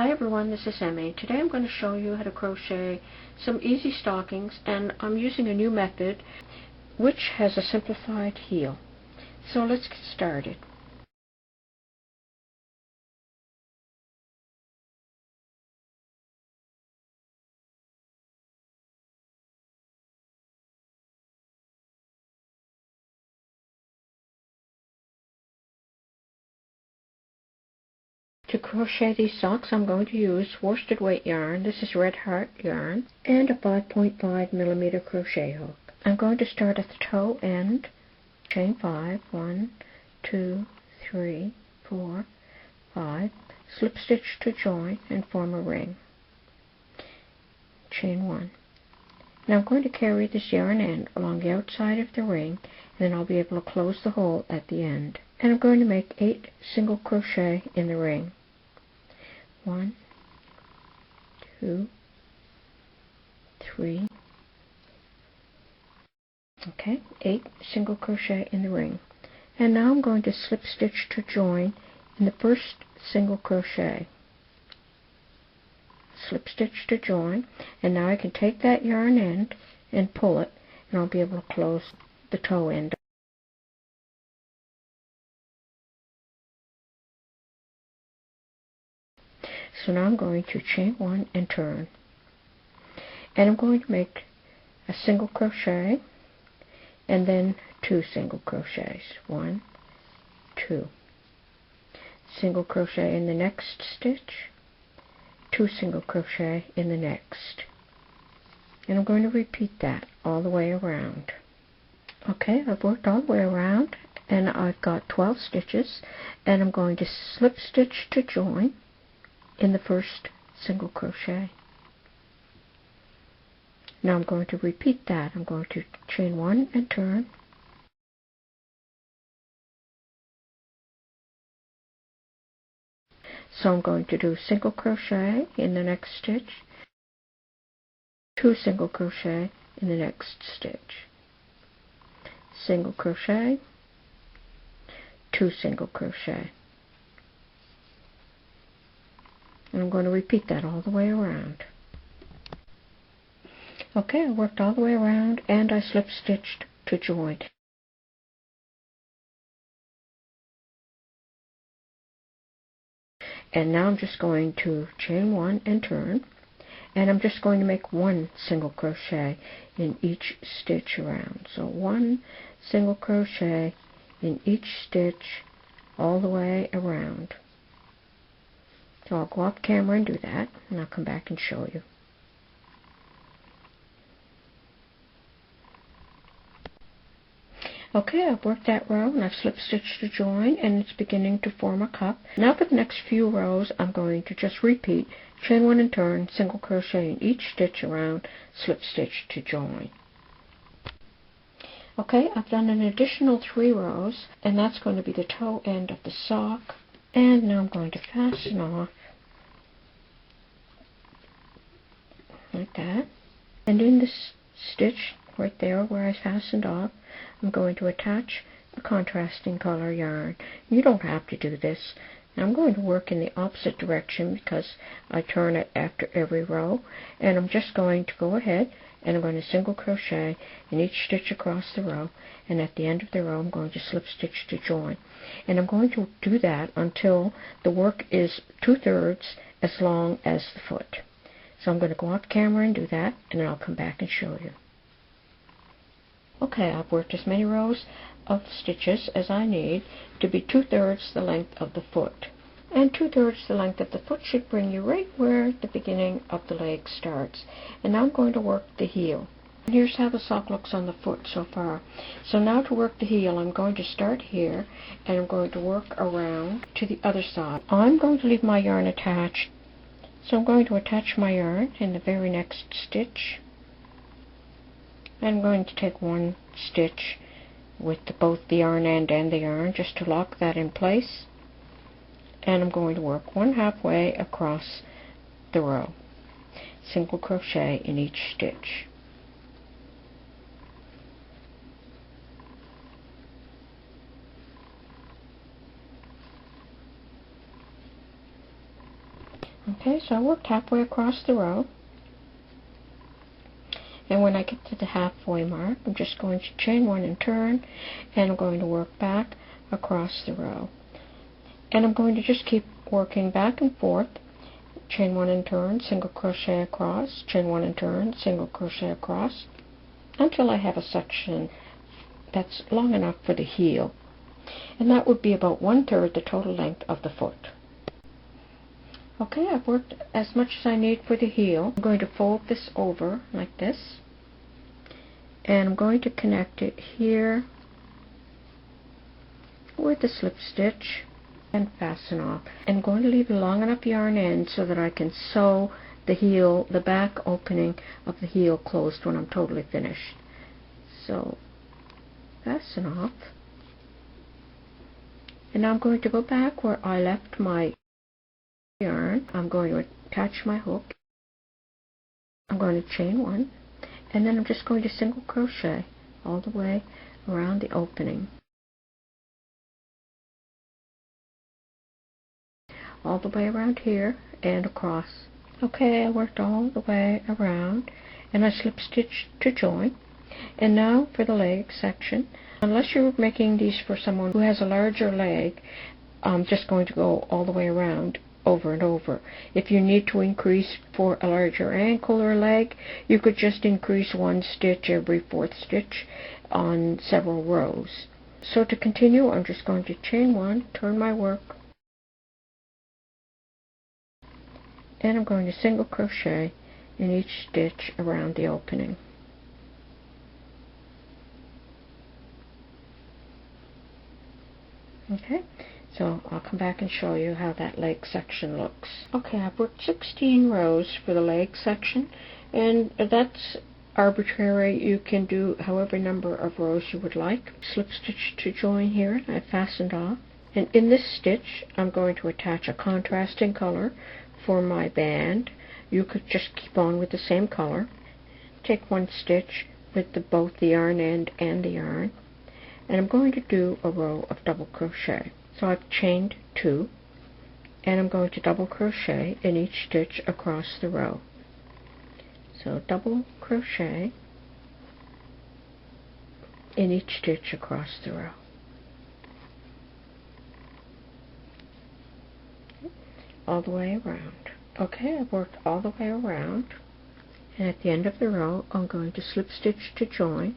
Hi everyone, this is Emmy. Today I'm going to show you how to crochet some easy stockings, and I'm using a new method which has a simplified heel. So let's get started. To crochet these socks, I'm going to use worsted weight yarn. This is Red Heart yarn, and a 5.5mm crochet hook. I'm going to start at the toe end, chain 5, 1, 2, 3, 4, 5, slip stitch to join and form a ring. Chain 1. Now I'm going to carry this yarn end along the outside of the ring, and then I'll be able to close the hole at the end. And I'm going to make 8 single crochet in the ring. 1, 2, 3, okay, 8 single crochet in the ring. And now I'm going to slip stitch to join in the first single crochet. Slip stitch to join, and now I can take that yarn end and pull it, and I'll be able to close the toe end. So now I'm going to chain 1 and turn, and I'm going to make a single crochet and then 2 single crochets. 1, 2. Single crochet in the next stitch, 2 single crochet in the next. And I'm going to repeat that all the way around. Okay, I've worked all the way around, and I've got 12 stitches, and I'm going to slip stitch to join in the first single crochet. Now I'm going to repeat that. I'm going to chain 1 and turn, so I'm going to do single crochet in the next stitch, 2 single crochet in the next stitch, single crochet, 2 single crochet. And I'm going to repeat that all the way around. Okay, I worked all the way around, and I slip stitched to join. And now I'm just going to chain 1 and turn, and I'm just going to make 1 single crochet in each stitch around. So 1 single crochet in each stitch all the way around. So I'll go off camera and do that, and I'll come back and show you. Okay, I've worked that row, and I've slip stitched to join, and it's beginning to form a cup. Now for the next few rows, I'm going to just repeat, chain 1 and turn, single crochet in each stitch around, slip stitch to join. Okay, I've done an additional 3 rows, and that's going to be the toe end of the sock. And now I'm going to fasten off like that. And in this stitch right there where I fastened off, I'm going to attach a contrasting color yarn. You don't have to do this. I'm going to work in the opposite direction because I turn it after every row, and I'm just going to go ahead and I'm going to single crochet in each stitch across the row, and at the end of the row I'm going to slip stitch to join. And I'm going to do that until the work is 2/3 as long as the foot. So I'm going to go off camera and do that, and then I'll come back and show you. Okay, I've worked as many rows of stitches as I need to be 2/3 the length of the foot. And 2/3 the length of the foot should bring you right where the beginning of the leg starts. And now I'm going to work the heel. And here's how the sock looks on the foot so far. So now to work the heel, I'm going to start here, and I'm going to work around to the other side. I'm going to leave my yarn attached. So I'm going to attach my yarn in the very next stitch. I'm going to take 1 stitch with both the yarn end and the yarn just to lock that in place, and I'm going to work 1 halfway across the row, single crochet in each stitch. Okay, so I worked halfway across the row, and when I get to the halfway mark, I'm just going to chain one and turn, and I'm going to work back across the row. And I'm going to just keep working back and forth, chain one and turn, single crochet across, chain one and turn, single crochet across, until I have a section that's long enough for the heel. And that would be about 1/3 the total length of the foot. Okay, I've worked as much as I need for the heel. I'm going to fold this over like this, and I'm going to connect it here with the slip stitch and fasten off. I'm going to leave a long enough yarn end so that I can sew the heel, the back opening of the heel closed when I'm totally finished. So fasten off, and now I'm going to go back where I left my yarn. I'm going to attach my hook. I'm going to chain one, and then I'm just going to single crochet all the way around the opening, all the way around here and across. Okay, I worked all the way around, and I slip stitched to join. And now for the leg section. Unless you're making these for someone who has a larger leg, I'm just going to go all the way around, over and over. If you need to increase for a larger ankle or leg, you could just increase one stitch every fourth stitch on several rows. So to continue, I'm just going to chain one, turn my work, and I'm going to single crochet in each stitch around the opening. Okay, so I'll come back and show you how that leg section looks. Okay, I've worked 16 rows for the leg section, and that's arbitrary. You can do however number of rows you would like. Slip stitch to join here, I fastened off, and in this stitch I'm going to attach a contrasting color for my band. You could just keep on with the same color. Take one stitch with both the yarn end and the yarn, and I'm going to do a row of double crochet. So I've chained 2, and I'm going to double crochet in each stitch across the row. So double crochet in each stitch across the row. All the way around. Okay, I've worked all the way around, and at the end of the row I'm going to slip stitch to join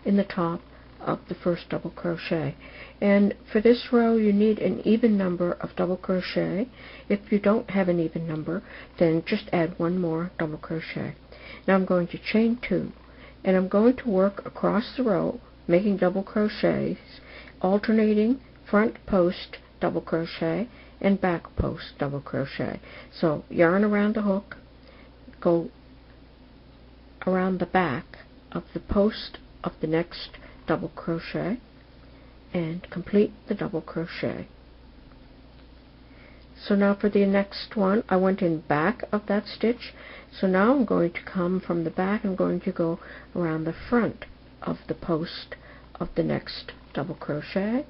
in the top of the first double crochet. And for this row you need an even number of double crochet. If you don't have an even number, then just add one more double crochet. Now I'm going to chain 2, and I'm going to work across the row making double crochets, alternating front post double crochet and back post double crochet. So yarn around the hook, go around the back of the post of the next double crochet, and complete the double crochet. So now for the next one, I went in back of that stitch, so now I'm going to come from the back. I'm going to go around the front of the post of the next double crochet.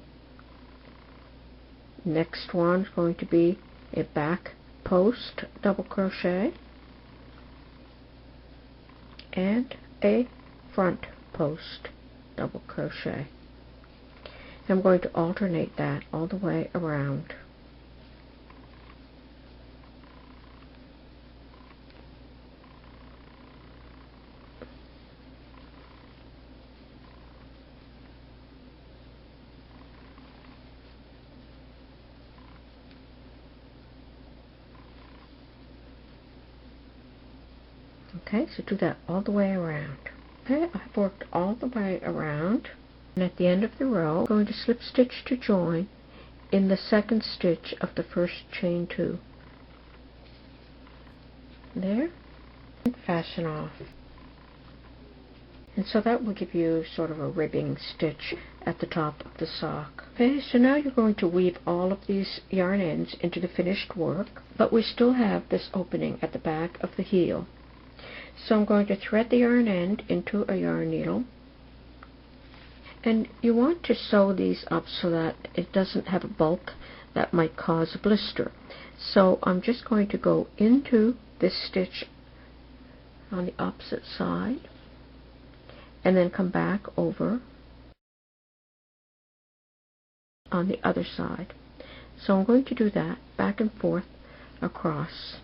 Next one is going to be a back post double crochet and a front post double crochet. I'm going to alternate that all the way around. Okay, so do that all the way around. Okay, I've worked all the way around, and at the end of the row I'm going to slip stitch to join in the second stitch of the first chain 2. There, and fasten off. And so that will give you sort of a ribbing stitch at the top of the sock. Okay, so now you're going to weave all of these yarn ends into the finished work, but we still have this opening at the back of the heel. So I'm going to thread the yarn end into a yarn needle, and you want to sew these up so that it doesn't have a bulk that might cause a blister. So I'm just going to go into this stitch on the opposite side and then come back over on the other side. So I'm going to do that back and forth across.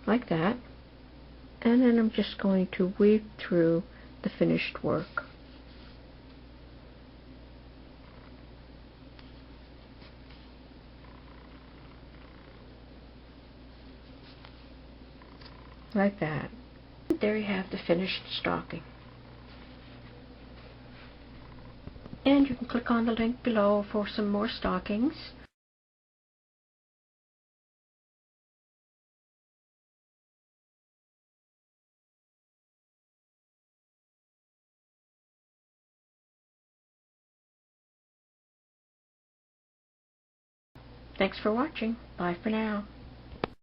Like that. And then I'm just going to weave through the finished work. Like that. There you have the finished stocking. And you can click on the link below for some more stockings. Thanks for watching. Bye for now.